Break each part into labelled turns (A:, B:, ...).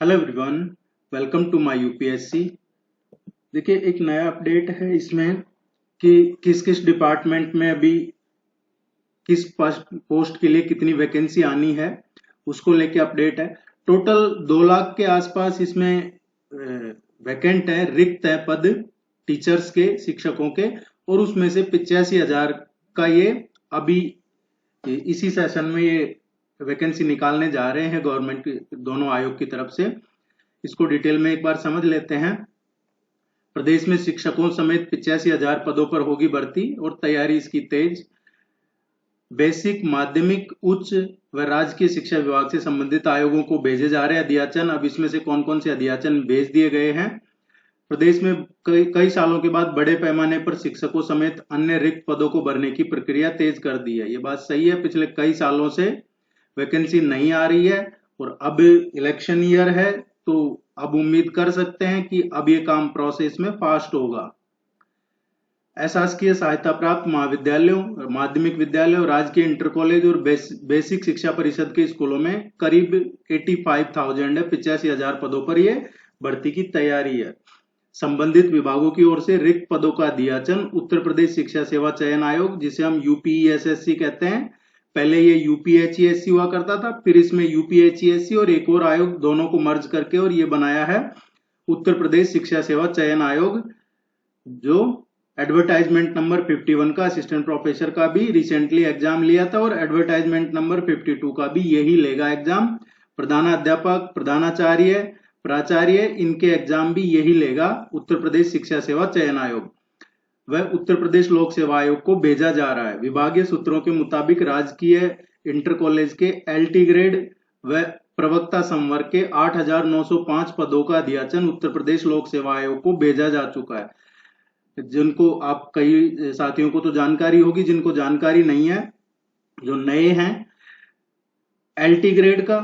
A: Hello everyone, welcome to my UPSC. देखिए, एक नया अपडेट है इसमें कि किस किस डिपार्टमेंट में अभी किस पोस्ट के लिए कितनी वैकेंसी आनी है, उसको लेके अपडेट है। टोटल 2 लाख के आसपास इसमें वैकेंट है, रिक्त है पद टीचर्स के, शिक्षकों के। और उसमें से 85,000 का ये अभी इसी सेशन में ये वैकेंसी निकालने जा रहे हैं गवर्नमेंट दोनों आयोग की तरफ से। इसको डिटेल में एक बार समझ लेते हैं। प्रदेश में शिक्षकों समेत 85,000 पदों पर होगी भर्ती और तैयारी इसकी तेज। बेसिक, माध्यमिक, उच्च व राजकीय शिक्षा विभाग से संबंधित आयोगों को भेजे जा रहे अध्याचन। अब इसमें से कौन कौन से अध्याचन भेज दिए गए हैं। प्रदेश में कई सालों के बाद बड़े पैमाने पर शिक्षकों समेत अन्य रिक्त पदों को भरने की प्रक्रिया तेज कर दी है। ये बात सही है, पिछले कई सालों से वैकेंसी नहीं आ रही है और अब इलेक्शन ईयर है, तो अब उम्मीद कर सकते हैं कि अब ये काम प्रोसेस में फास्ट होगा। अशासकीय सहायता प्राप्त महाविद्यालयों, माध्यमिक विद्यालयों, राजकीय इंटर कॉलेज और बेसिक शिक्षा परिषद के स्कूलों में करीब 85,000 है, 85,000 पदों पर ये भर्ती की तैयारी है। संबंधित विभागों की ओर से रिक्त पदों का अध्याचन उत्तर प्रदेश शिक्षा सेवा चयन आयोग, जिसे हम यूपीईएसएससी कहते हैं, पहले ये यूपीएचईएससी हुआ करता था, फिर इसमें यूपीएचईएससी और एक और आयोग दोनों को मर्ज करके और ये बनाया है उत्तर प्रदेश शिक्षा सेवा चयन आयोग, जो एडवर्टाइजमेंट नंबर 51 का असिस्टेंट प्रोफेसर का भी रिसेंटली एग्जाम लिया था और एडवर्टाइजमेंट नंबर 52 का भी यही लेगा एग्जाम। प्रधानाध्यापक, प्रधानाचार्य, प्राचार्य, इनके एग्जाम भी यही लेगा उत्तर प्रदेश शिक्षा सेवा चयन आयोग। वह उत्तर प्रदेश लोक सेवा आयोग को भेजा जा रहा है। विभागीय सूत्रों के मुताबिक राजकीय इंटर कॉलेज के एलटी ग्रेड व प्रवक्ता संवर्ग के 8,905 पदों का अध्याचन उत्तर प्रदेश लोक सेवा आयोग को भेजा जा चुका है। जिनको, आप कई साथियों को तो जानकारी होगी, जिनको जानकारी नहीं है, जो नए हैं, एलटी ग्रेड का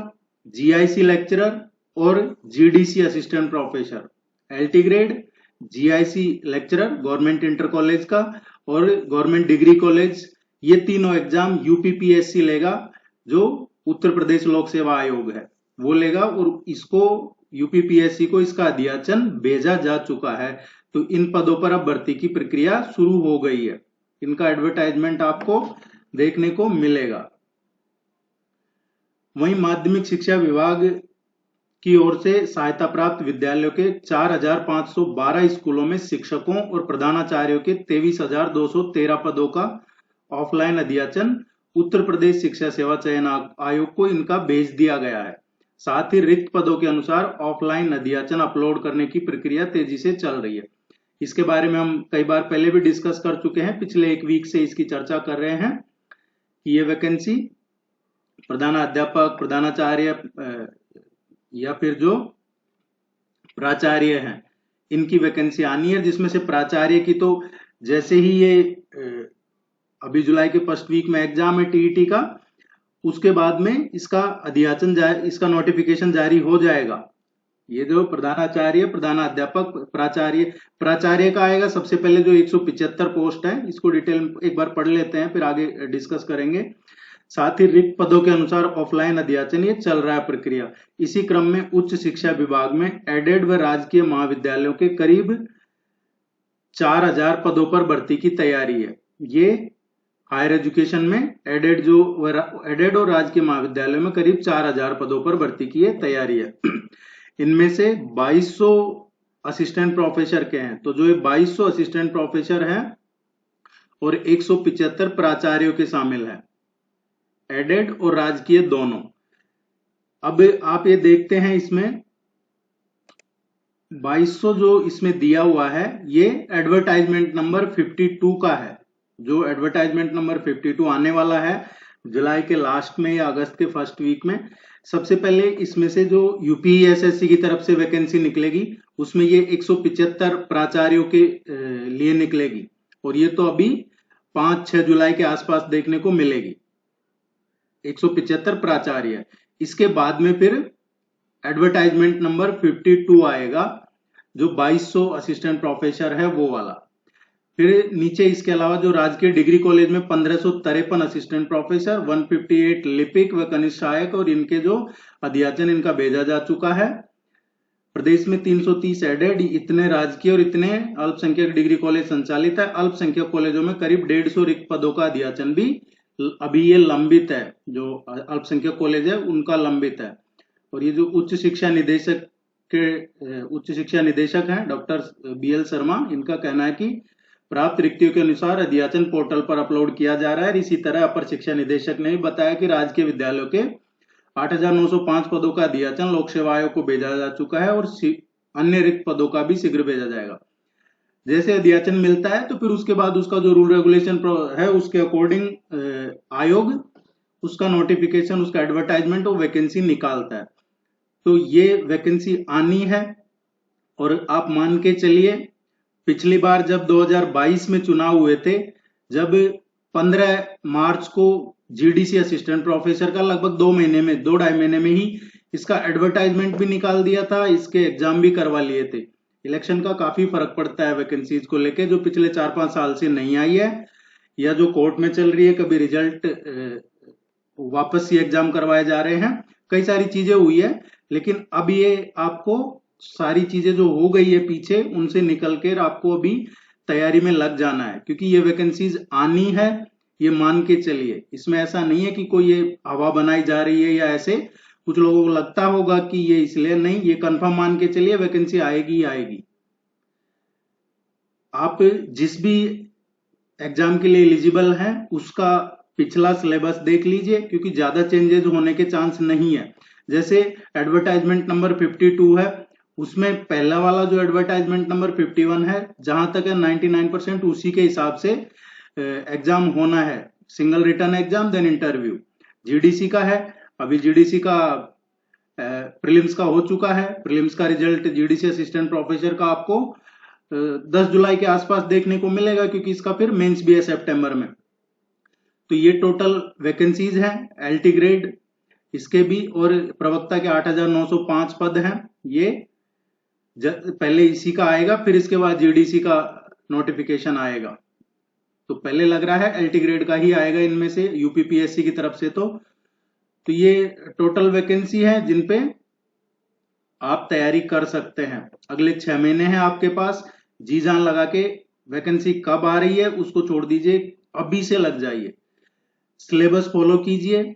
A: जीआईसी लेक्चरर और GDC assistant professor, LT grade, GIC lecturer government inter college का और गवर्नमेंट डिग्री कॉलेज, ये तीनों एग्जाम यूपीपीएससी लेगा, जो उत्तर प्रदेश लोक सेवा आयोग है वो लेगा। और इसको यूपीपीएससी को इसका अध्याचन भेजा जा चुका है। तो इन पदों पर अब भर्ती की प्रक्रिया शुरू हो गई है। इनका एडवर्टाइजमेंट आपको देखने को मिलेगा। वहीं माध्यमिक शिक्षा विभाग की ओर से सहायता प्राप्त विद्यालयों के 4,512 स्कूलों में शिक्षकों और प्रधानाचार्यों के 23,213 पदों का ऑफलाइन अध्याचन उत्तर प्रदेश शिक्षा सेवा चयन आयोग को इनका भेज दिया गया है। साथ ही रिक्त पदों के अनुसार ऑफलाइन अध्याचन अपलोड करने की प्रक्रिया तेजी से चल रही है। इसके बारे में हम कई बार पहले भी डिस्कस कर चुके हैं, पिछले एक वीक से इसकी चर्चा कर रहे हैं कि ये वैकेंसी प्रधानाध्यापक, प्रधानाचार्य या फिर जो प्राचार्य हैं, इनकी वैकेंसी आनी है। जिसमें से प्राचार्य की तो जैसे ही ये अभी जुलाई के फर्स्ट वीक में एग्जाम है टीईटी का, उसके बाद में इसका अध्याचन इसका नोटिफिकेशन जारी हो जाएगा। ये जो प्रधानाचार्य, प्रधानाध्यापक, प्राचार्य का आएगा सबसे पहले, जो 175 पोस्ट है, इसको डिटेल एक बार पढ़ लेते हैं, फिर आगे डिस्कस करेंगे। साथ ही रिक्त पदों के अनुसार ऑफलाइन अध्याचन ये चल रहा है प्रक्रिया। इसी क्रम में उच्च शिक्षा विभाग में एडेड व राजकीय महाविद्यालयों के करीब 4,000 पदों पर भर्ती की तैयारी है। ये हायर एजुकेशन में एडेड और राजकीय महाविद्यालयों में करीब 4,000 पदों पर भर्ती की तैयारी है। इनमें से 2,200 असिस्टेंट प्रोफेसर के हैं। तो जो ये 2,200 असिस्टेंट प्रोफेसर हैं और 175 प्राचार्यों के शामिल हैं, एडेड और राजकीय दोनों। अब आप ये देखते हैं, इसमें 2,200 जो इसमें दिया हुआ है, ये एडवर्टाइजमेंट नंबर 52 का है। जो एडवर्टाइजमेंट नंबर 52 आने वाला है जुलाई के लास्ट में या अगस्त के फर्स्ट वीक में। सबसे पहले इसमें से जो यूपीएसएससी की तरफ से वैकेंसी निकलेगी, उसमें ये 175 प्राचार्यों के लिए निकलेगी और ये तो अभी 5-6 जुलाई के आसपास देखने को मिलेगी, 175 प्राचार्य। इसके बाद में फिर एडवर्टाइजमेंट नंबर 52 आएगा, जो 2,200 असिस्टेंट प्रोफेसर है वो वाला। फिर नीचे इसके अलावा जो राजकीय डिग्री कॉलेज में 1,553 असिस्टेंट प्रोफेसर, 158 लिपिक व कनिष्ठ सहायक, और इनके जो अध्याचन इनका भेजा जा चुका है। प्रदेश में 330 एडेड, इतने राजकीय और इतने अल्पसंख्यक डिग्री कॉलेज संचालित है। अल्पसंख्यक कॉलेजों में करीब 150 रिक्त पदों का अध्याचन भी अभी ये लंबित है, जो अल्पसंख्यक कॉलेज है उनका लंबित है। और ये जो उच्च शिक्षा निदेशक हैं डॉक्टर BL शर्मा, इनका कहना है कि प्राप्त रिक्तियों के अनुसार अध्याचन पोर्टल पर अपलोड किया जा रहा है। इसी तरह अपर शिक्षा निदेशक ने भी बताया कि राजकीय विद्यालयों के 8,905 पदों का अध्याचन लोक सेवा आयोग को भेजा जा चुका है और अन्य रिक्त पदों का भी शीघ्र भेजा जाएगा। जैसे अध्याचन मिलता है तो फिर उसके बाद उसका जो रूल रेगुलेशन है उसके अकॉर्डिंग आयोग उसका नोटिफिकेशन, उसका एडवर्टाइजमेंट और वैकेंसी निकालता है। तो ये वैकेंसी आनी है। और आप मान के चलिए पिछली बार जब 2022 में चुनाव हुए थे, जब 15 मार्च को GDC असिस्टेंट प्रोफेसर का लगभग 2-2.5 महीने में ही इसका एडवर्टाइजमेंट भी निकाल दिया था, इसके एग्जाम भी करवा लिए थे। इलेक्शन का काफी फर्क पड़ता है वैकेंसीज को लेके, जो पिछले 4-5 साल से नहीं आई है या जो कोर्ट में चल रही है, कभी रिजल्ट वापस ही एग्जाम करवाए जा रहे हैं, कई सारी चीजें हुई है। लेकिन अब ये आपको सारी चीजें जो हो गई है पीछे, उनसे निकल कर आपको अभी तैयारी में लग जाना है, क्योंकि ये वैकेंसीज आनी है, ये मान के चलिए। इसमें ऐसा नहीं है कि कोई ये हवा बनाई जा रही है या ऐसे कुछ लोगों को लगता होगा कि ये इसलिए नहीं, ये कंफर्म मान के चलिए वैकेंसी आएगी ही आएगी। आप जिस भी एग्जाम के लिए एलिजिबल हैं उसका पिछला सिलेबस देख लीजिए, क्योंकि ज्यादा चेंजेस होने के चांस नहीं है। जैसे एडवर्टाइजमेंट नंबर 52 है, उसमें पहला वाला जो एडवर्टाइजमेंट नंबर 51 है, जहां तक है 99% उसी के हिसाब से एग्जाम होना है, single written exam then interview. GDC का है, अभी GDC का प्रीलिम्स का हो चुका है। प्रीलिम्स का रिजल्ट GDC असिस्टेंट प्रोफेसर का आपको 10 जुलाई के आसपास देखने को मिलेगा, क्योंकि इसका फिर मेंस भी है सितंबर में। तो ये टोटल वैकेंसीज हैं LT ग्रेड इसके भी, और प्रवक्ता के 8,905 पद हैं। ये पहले इसी का आएगा, फिर इसके बाद GDC का नोटिफिकेशन आएगा। तो पहले लग रहा है LT ग्रेड का ही आएगा इनमें से, UPPSC की तरफ से। तो ये टोटल वैकेंसी है जिन पे आप तैयारी कर सकते हैं। अगले 6 महीने हैं आपके पास, जी जान लगा के वैकेंसी कब आ रही है उसको छोड़ दीजिए, अभी से लग जाइए। सिलेबस फॉलो कीजिए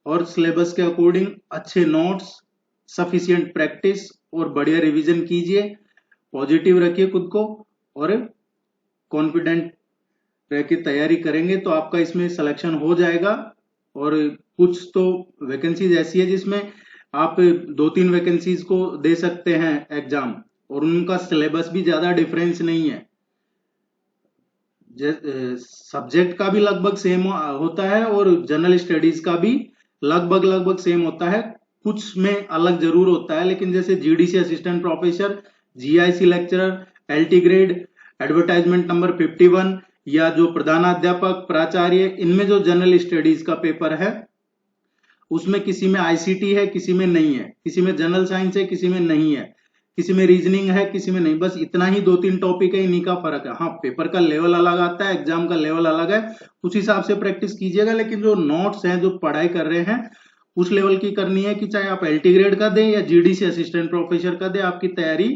A: और सिलेबस के अकॉर्डिंग अच्छे नोट्स, सफिशिएंट प्रैक्टिस और बढ़िया रिवीजन कीजिए। पॉजिटिव रखिए खुद को और कॉन्फिडेंट रह के तैयारी करेंगे तो आपका इसमें सिलेक्शन हो जाएगा। और कुछ तो वैकेंसीज ऐसी है जिसमें आप 2-3 वैकेंसीज को दे सकते हैं एग्जाम, और उनका सिलेबस भी ज्यादा डिफरेंस नहीं है। सब्जेक्ट का भी लगभग सेम होता है और जनरल स्टडीज का भी लगभग सेम होता है, कुछ में अलग जरूर होता है। लेकिन जैसे GDC assistant professor, GIC lecturer, LT grade, advertisement number 51 या जो प्रधानाध्यापक, प्राचार्य, इनमें जो जनरल स्टडीज का पेपर है उसमें किसी में ICT है, किसी में नहीं है, किसी में जनरल साइंस है, किसी में नहीं है, किसी में रीजनिंग है, किसी में नहीं। बस इतना ही 2-3 टॉपिक है, इन्हीं का फर्क है। हाँ, पेपर का लेवल अलग आता है, एग्जाम का लेवल अलग है, उस हिसाब से प्रैक्टिस कीजिएगा। लेकिन जो नोट्स हैं, जो पढ़ाई कर रहे हैं, उस लेवल की करनी है कि चाहे आप LT ग्रेड का दें या GDC असिस्टेंट प्रोफेसर का दें, आपकी तैयारी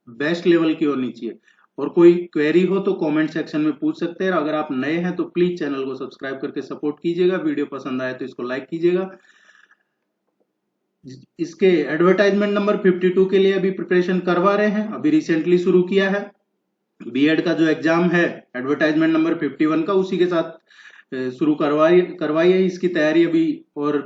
A: बेस्ट लेवल की होनी चाहिए। और कोई क्वेरी हो तो कमेंट सेक्शन में पूछ सकते हैं। अगर आप नए हैं तो प्लीज चैनल को सब्सक्राइब करके सपोर्ट कीजिएगा। वीडियो पसंद आए तो इसको लाइक कीजिएगा। इसके एडवर्टाइजमेंट नंबर 52 के लिए अभी प्रिपरेशन करवा रहे हैं, अभी रिसेंटली शुरू किया है। B.Ed का जो एग्जाम है एडवर्टाइजमेंट नंबर 51 का, उसी के साथ शुरू करवाई है इसकी तैयारी अभी। और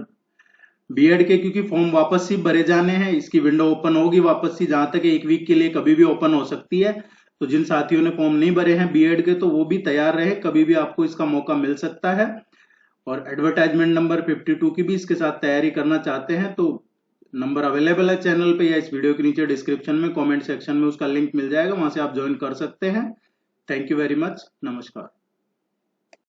A: B.Ed के क्योंकि फॉर्म वापस ही भरे जाने हैं, इसकी विंडो ओपन होगी वापस ही, जहां तक 1 वीक के लिए कभी भी ओपन हो सकती है। तो जिन साथियों ने फॉर्म नहीं भरे हैं B.Ed के, तो वो भी तैयार रहे, कभी भी आपको इसका मौका मिल सकता है। और एडवर्टाइजमेंट नंबर 52 की भी इसके साथ तैयारी करना चाहते हैं तो नंबर अवेलेबल है चैनल पे, या इस वीडियो के नीचे डिस्क्रिप्शन में कमेंट सेक्शन में उसका लिंक मिल जाएगा, वहां से आप ज्वाइन कर सकते हैं। थैंक यू वेरी मच, नमस्कार।